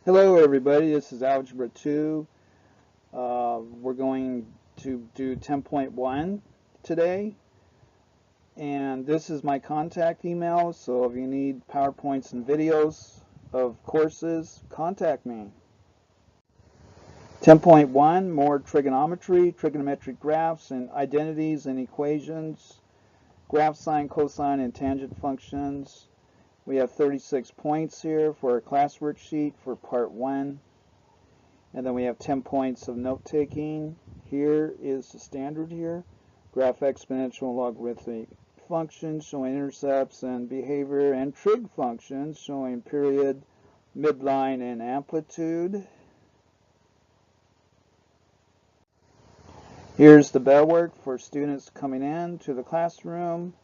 Hello everybody, this is Algebra 2. We're going to do 10.1 today, and this is my contact email, so if you need PowerPoints and videos of courses, contact me. 10.1, more trigonometry, trigonometric graphs and identities and equations, graph, sine, cosine, and tangent functions. We have 36 points here for our class worksheet for part 1. And then we have 10 points of note-taking. Here is the standard here. Graph exponential logarithmic functions showing intercepts and behavior, and trig functions showing period, midline, and amplitude. Here's the bell work for students coming in to the classroom.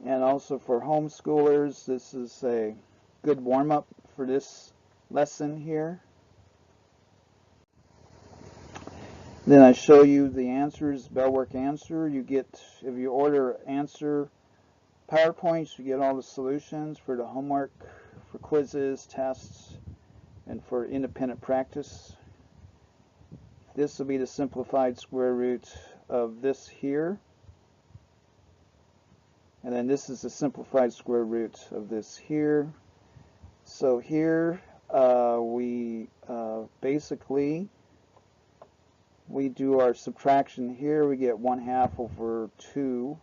And also for homeschoolers, this is a good warm-up for this lesson here. Then I show you the answers, bell work answer. You get, if you order answer PowerPoints, you get all the solutions for the homework, for quizzes, tests, and for independent practice. This will be the simplified square root of this here. And then this is the simplified square root of this here. So here we basically do our subtraction here. We get 1/2 over 2.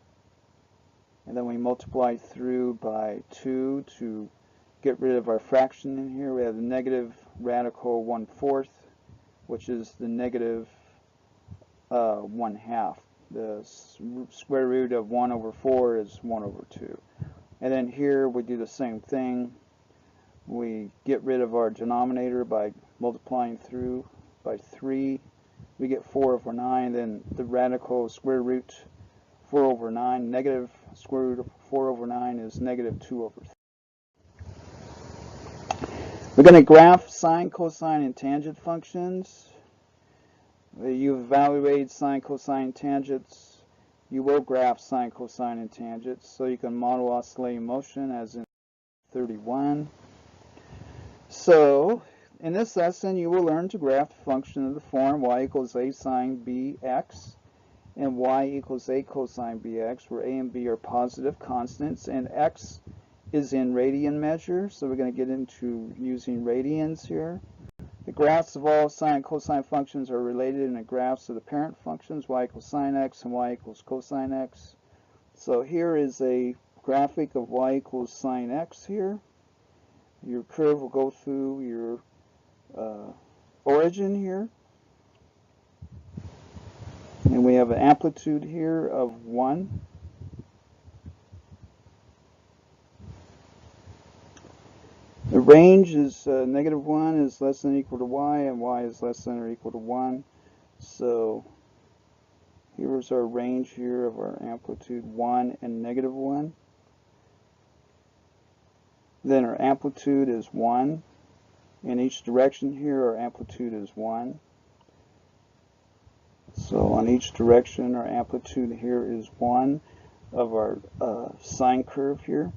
And then we multiply through by 2 to get rid of our fraction in here. We have the negative radical 1/4, which is the negative 1/2. The square root of 1 over 4 is 1 over 2. And then here we do the same thing. We get rid of our denominator by multiplying through by 3. We get 4 over 9. Then the radical square root 4 over 9. Negative square root of 4 over 9 is negative 2 over 3. We're going to graph sine, cosine, and tangent functions. You've evaluated sine, cosine, tangents. You will graph sine, cosine, and tangents, so you can model oscillating motion as in 31. So, in this lesson, you will learn to graph the function of the form y equals a sine bx and y equals a cosine bx, where a and b are positive constants, and x is in radian measure, so we're going to get into using radians here. The graphs of all sine and cosine functions are related in the graphs of the parent functions, y equals sine x and y equals cosine x. So here is a graphic of y equals sine x here. Your curve will go through your origin here. And we have an amplitude here of 1. The range is negative 1 is less than or equal to y, and y is less than or equal to 1. So here's our range here of our amplitude 1 and negative 1. Then our amplitude is 1. In each direction here, our amplitude is 1. So on each direction, our amplitude here is 1 of our sine curve here.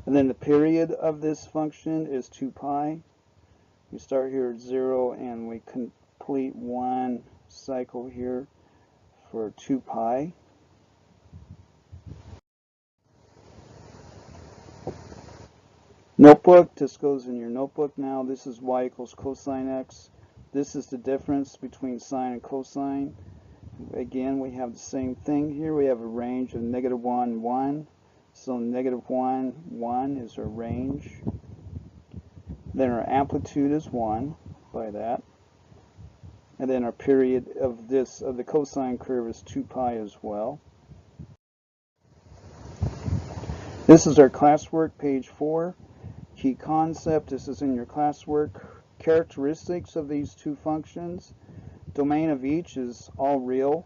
And then the period of this function is 2 pi. We start here at 0 and we complete one cycle here for 2 pi. Notebook, this goes in your notebook now. This is y equals cosine x. This is the difference between sine and cosine. Again, we have the same thing here. We have a range of negative 1, 1. So negative 1, 1 is our range. Then our amplitude is 1 by that. And then our period of the cosine curve is 2 pi as well. This is our classwork, page 4. Key concept, this is in your classwork. Characteristics of these two functions. Domain of each is all real.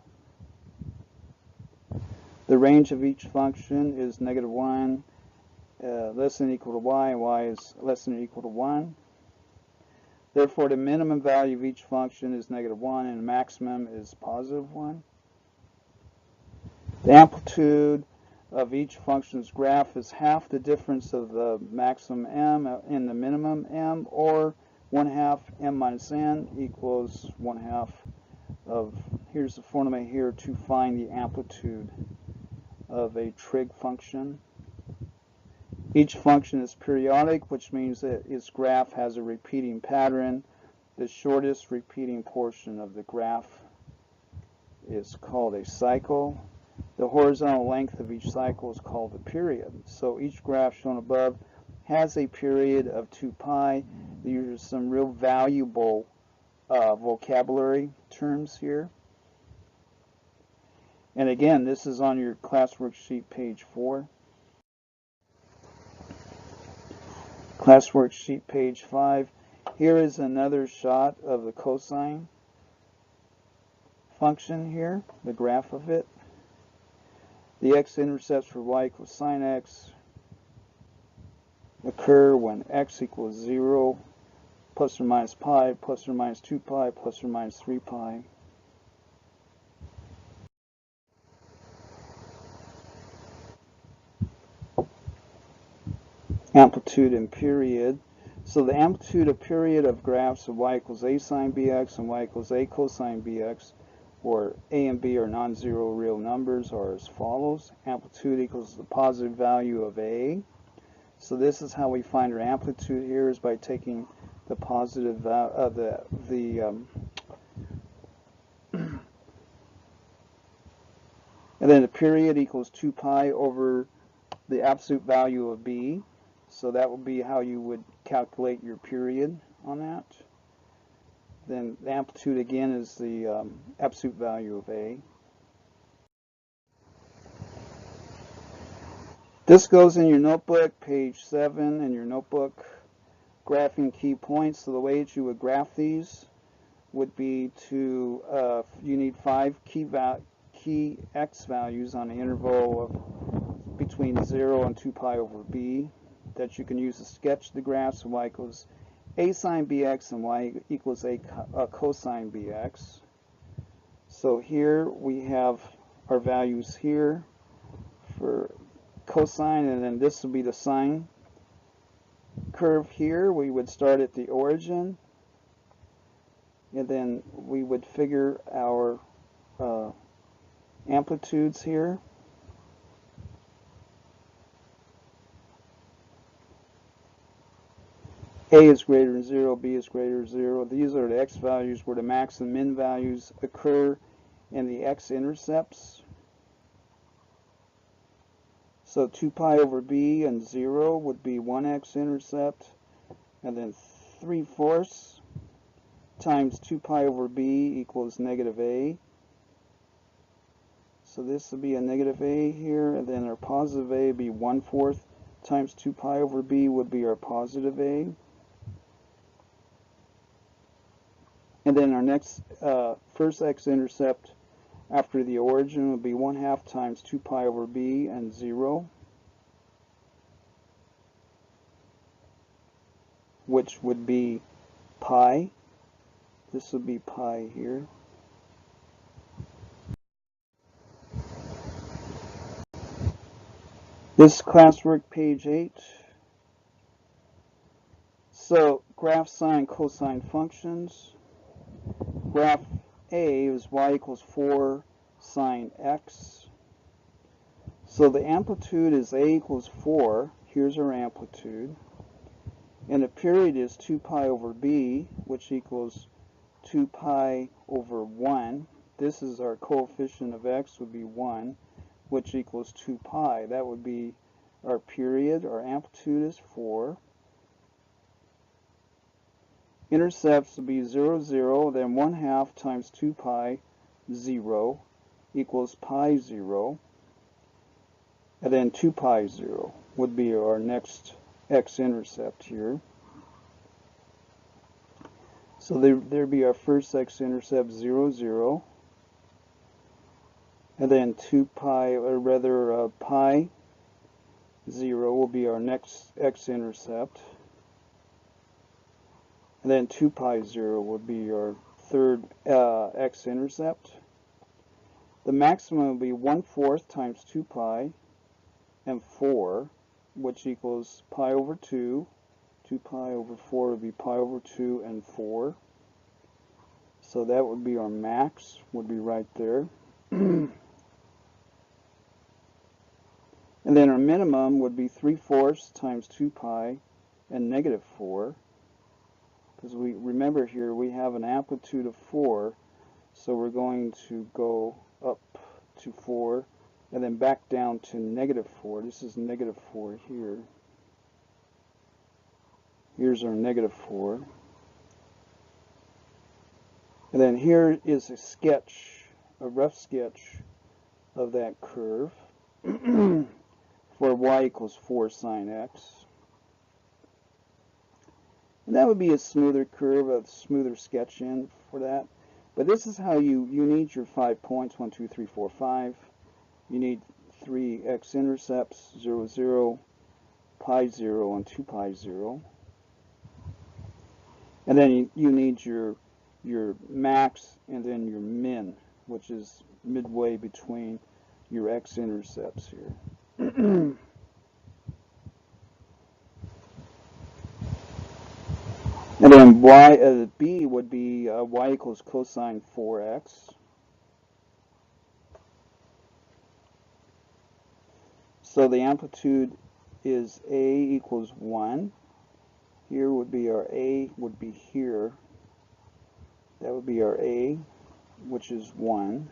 The range of each function is negative 1, less than or equal to y, and y is less than or equal to 1. Therefore, the minimum value of each function is negative 1, and the maximum is positive 1. The amplitude of each function's graph is half the difference of the maximum m and the minimum m, or 1/2 m minus n equals 1/2 of, here's the formula here to find the amplitude of a trig function. Each function is periodic, which means that its graph has a repeating pattern. The shortest repeating portion of the graph is called a cycle. The horizontal length of each cycle is called a period. So each graph shown above has a period of 2 pi. These are some real valuable vocabulary terms here. And again, this is on your class worksheet, page 4. Class worksheet, page 5. Here is another shot of the cosine function here, the graph of it. The x-intercepts for y equals sine x occur when x equals 0, plus or minus pi, plus or minus 2 pi, plus or minus 3 pi. Amplitude and period. So the amplitude of period of graphs of y equals a sine bx and y equals a cosine bx, where a and b are non-zero real numbers, are as follows. Amplitude equals the positive value of a. So this is how we find our amplitude here, is by taking the positive and then the period equals 2 pi over the absolute value of b. So that would be how you would calculate your period on that. Then the amplitude again is the absolute value of a. This goes in your notebook, page 7 in your notebook, graphing key points. So the way that you would graph these would be to, you need 5 key x values on the interval of between 0 and 2 pi over b that you can use to sketch the graphs of y equals a sine bx and y equals a cosine bx. So here we have our values here for cosine, and then this will be the sine curve here. We would start at the origin, and then we would figure our amplitudes here. A is greater than 0, B is greater than 0. These are the x values where the max and min values occur in the x-intercepts. So 2 pi over b and 0 would be 1 x-intercept, and then 3/4 times 2 pi over b equals negative a. So this would be a negative a here, and then our positive a would be 1/4 times 2 pi over b would be our positive a. And then our next first x-intercept after the origin would be 1/2 times 2 pi over b and 0, which would be pi. This would be pi here. This classwork, page 8. So graph sine cosine functions. Graph A is y equals 4 sine x. So the amplitude is a equals 4. Here's our amplitude. And the period is 2 pi over b, which equals 2 pi over 1. This is our coefficient of x, would be 1, which equals 2 pi. That would be our period. Our amplitude is 4. Intercepts would be 0, 0, then 1/2 times 2 pi, 0, equals pi 0. And then 2 pi 0 would be our next x-intercept here. So there'd be our first x-intercept, 0, 0. And then 2 pi, or rather pi 0 will be our next x-intercept. And then 2 pi 0 would be our third x-intercept. The maximum would be 1/4 times 2 pi, and 4, which equals pi over 2. 2 pi over 4 would be pi over 2 and 4. So that would be our max, would be right there. And then our minimum would be 3/4 times 2 pi and negative 4. Because we remember here we have an amplitude of 4, so we're going to go up to 4 and then back down to negative 4. This is negative 4 here. Here's our negative 4. And then here is a sketch, a rough sketch of that curve for y equals 4 sine x. And that would be a smoother curve, a smoother sketch in for that. But this is how you need your 5 points, 1, 2, 3, 4, 5. You need 3 x-intercepts, 0, 0, pi 0, and 2 pi 0. And then you need your max and then your min, which is midway between your x-intercepts here. And then b would be y equals cosine 4x. So the amplitude is a equals 1. Here would be our a, would be here. That would be our a, which is 1.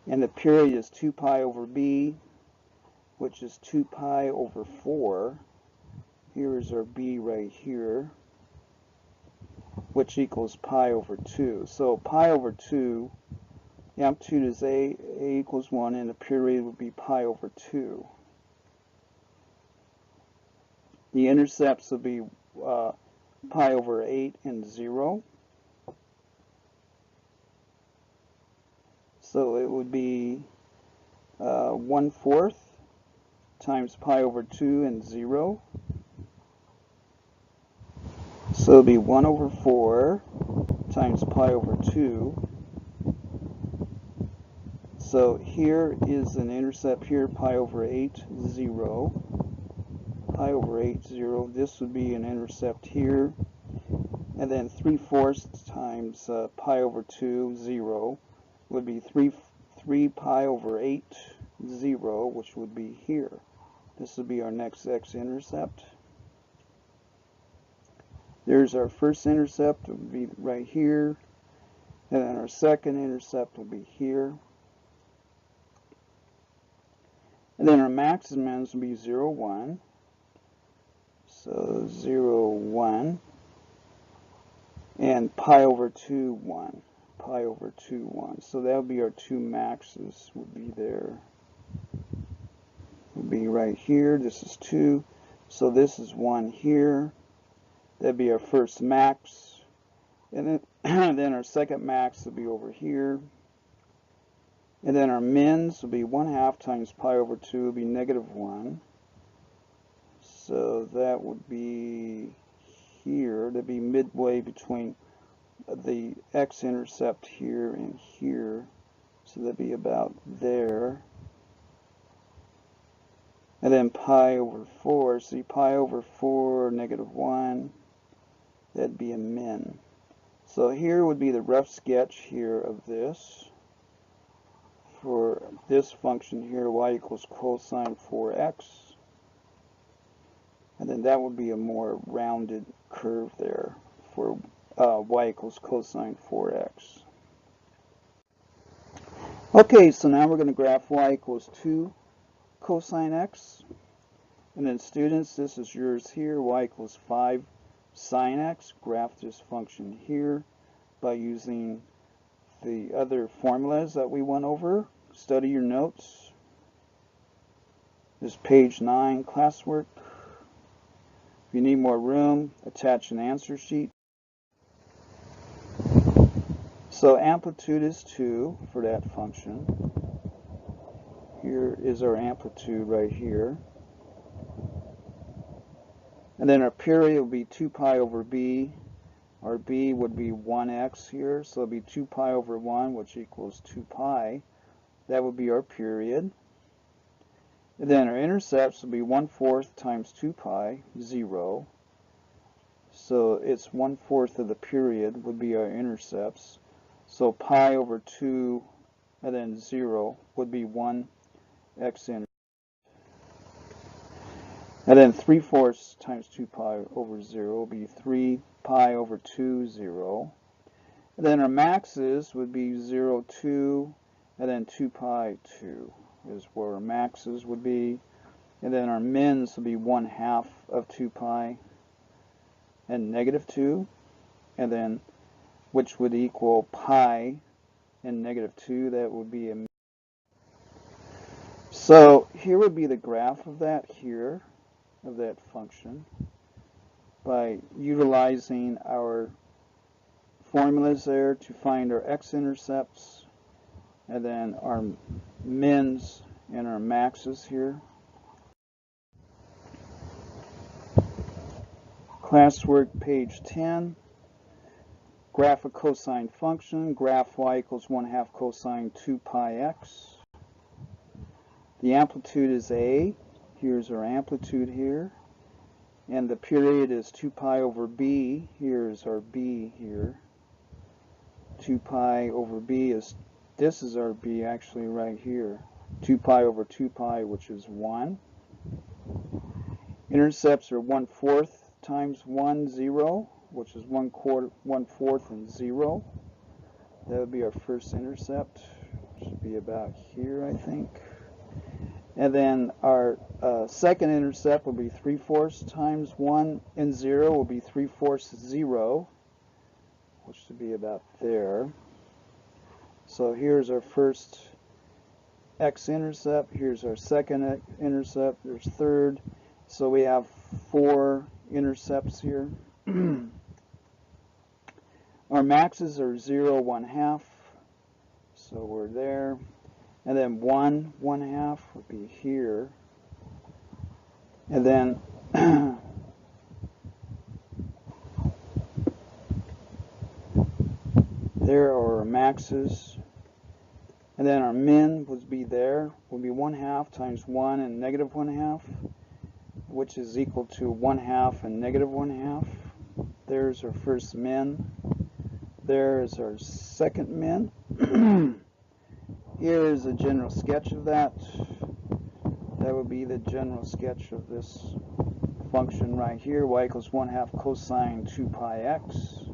And the period is 2 pi over b, which is 2 pi over 4. Here is our b right here, which equals pi over 2. So pi over 2, the amplitude is a equals 1, and the period would be pi over 2. The intercepts will be pi over 8 and 0. So it would be 1/4 times pi over 2 and 0. So it would be 1 over 4 times pi over 2. So here is an intercept here, pi over 8, 0. Pi over 8, 0. This would be an intercept here. And then 3/4 times pi over 2, 0, would be 3 pi over 8, 0, which would be here. This would be our next x-intercept. There's our first intercept, it would be right here. And then our second intercept will be here. And then our maximums will be 0, 1. So 0, 1. And pi over 2, 1. Pi over 2, 1. So that would be our two maxes, would be there. Would be right here. This is 2. So this is 1 here. That'd be our first max. And then our second max would be over here. And then our mins will be 1/2 times pi over 2 would be negative 1. So that would be here. That'd be midway between the x-intercept here and here. So that'd be about there. And then pi over 4. See, pi over 4, negative 1. That'd be a min. So here would be the rough sketch here of this. For this function here, y equals cosine 4x. And then that would be a more rounded curve there for y equals cosine 4x. Okay, so now we're going to graph y equals 2 cosine x. And then students, this is yours here, y equals 5 sine x. Graph this function here by using the other formulas that we went over. Study your notes. This is page 9 classwork. If you need more room, attach an answer sheet. So amplitude is 2 for that function. Here is our amplitude right here. And then our period will be 2 pi over b. Our b would be 1x here, so it'll be 2 pi over 1, which equals 2 pi. That would be our period. And then our intercepts will be 1/4 times 2 pi, 0. So it's 1/4 of the period would be our intercepts. So pi over 2 and then 0 would be 1 x-intercept. And then 3/4 times 2 pi over 0 would be 3 pi over 2, 0. And then our maxes would be 0, 2, and then 2 pi, 2 is where our maxes would be. And then our mins would be 1/2 of 2 pi and -2, and then which would equal pi and -2. That would be a. So here would be the graph of that here, of that function, by utilizing our formulas there to find our x-intercepts and then our mins and our maxes here. Classwork page 10. Graph a cosine function. Graph y equals 1/2 cosine 2 pi x. The amplitude is a. Here's our amplitude here. And the period is 2 pi over b. Here's our b here. 2 pi over b is, this is our b actually right here. 2 pi over 2 pi, which is 1. Intercepts are 1/4 times 1, 0, which is 1/4 and 0. That would be our first intercept. Should be about here, I think. And then our second intercept will be 3/4 times 1 and 0 will be 3/4, 0, which should be about there. So here's our first x-intercept. Here's our second intercept. There's third. So we have 4 intercepts here. Our maxes are 0, 1/2. So we're there. And then 1, 1/2 would be here. And then there are our maxes. And then our min would be there, would be 1/2 times 1 and -1/2, which is equal to 1/2 and -1/2. There's our first min. There's our second min. Here's a general sketch of that. That would be the general sketch of this function right here. Y equals 1/2 cosine 2 pi x.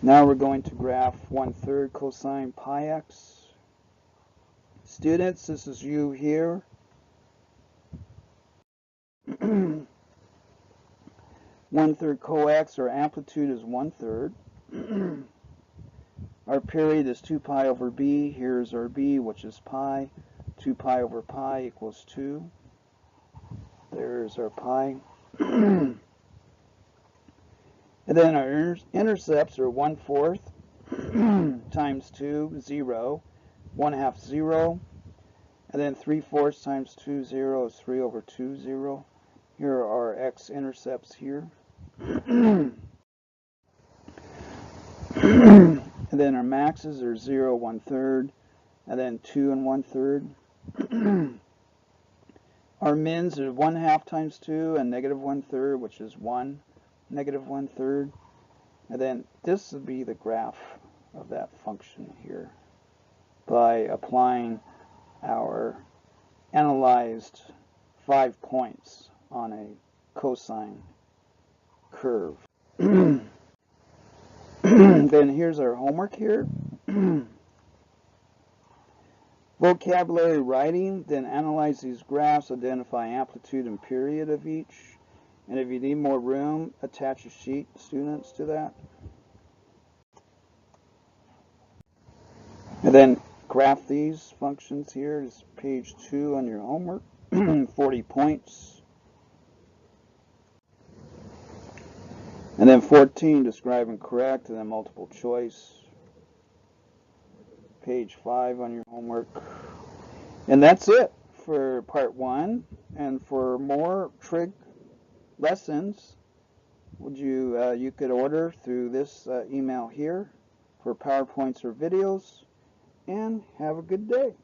Now we're going to graph 1/3 cosine pi x. Students, this is you here. 1/3 co-x, our amplitude is 1/3. Our period is 2 pi over b. Here's our b, which is pi. 2 pi over pi equals 2. There's our pi. And then our intercepts are 1/4 times 2, 0. 1/2, 0. And then 3/4 times 2, 0 is 3 over 2, 0. Here are our x-intercepts here. And then our maxes are 0, 1/3, and then 2 and 1/3. Our mins are 1/2 times 2 and -1/3, which is 1, -1/3. And then this would be the graph of that function here by applying our analyzed 5 points on a cosine curve. Then here's our homework here. Vocabulary writing, then analyze these graphs, identify amplitude and period of each. And if you need more room, attach a sheet, students, to that. And then graph these functions here. Is page 2 on your homework. 40 points. And then 14, describe and correct, and then multiple choice. Page 5 on your homework. And that's it for part 1. And for more trig lessons, would you could order through this email here for PowerPoints or videos. And have a good day.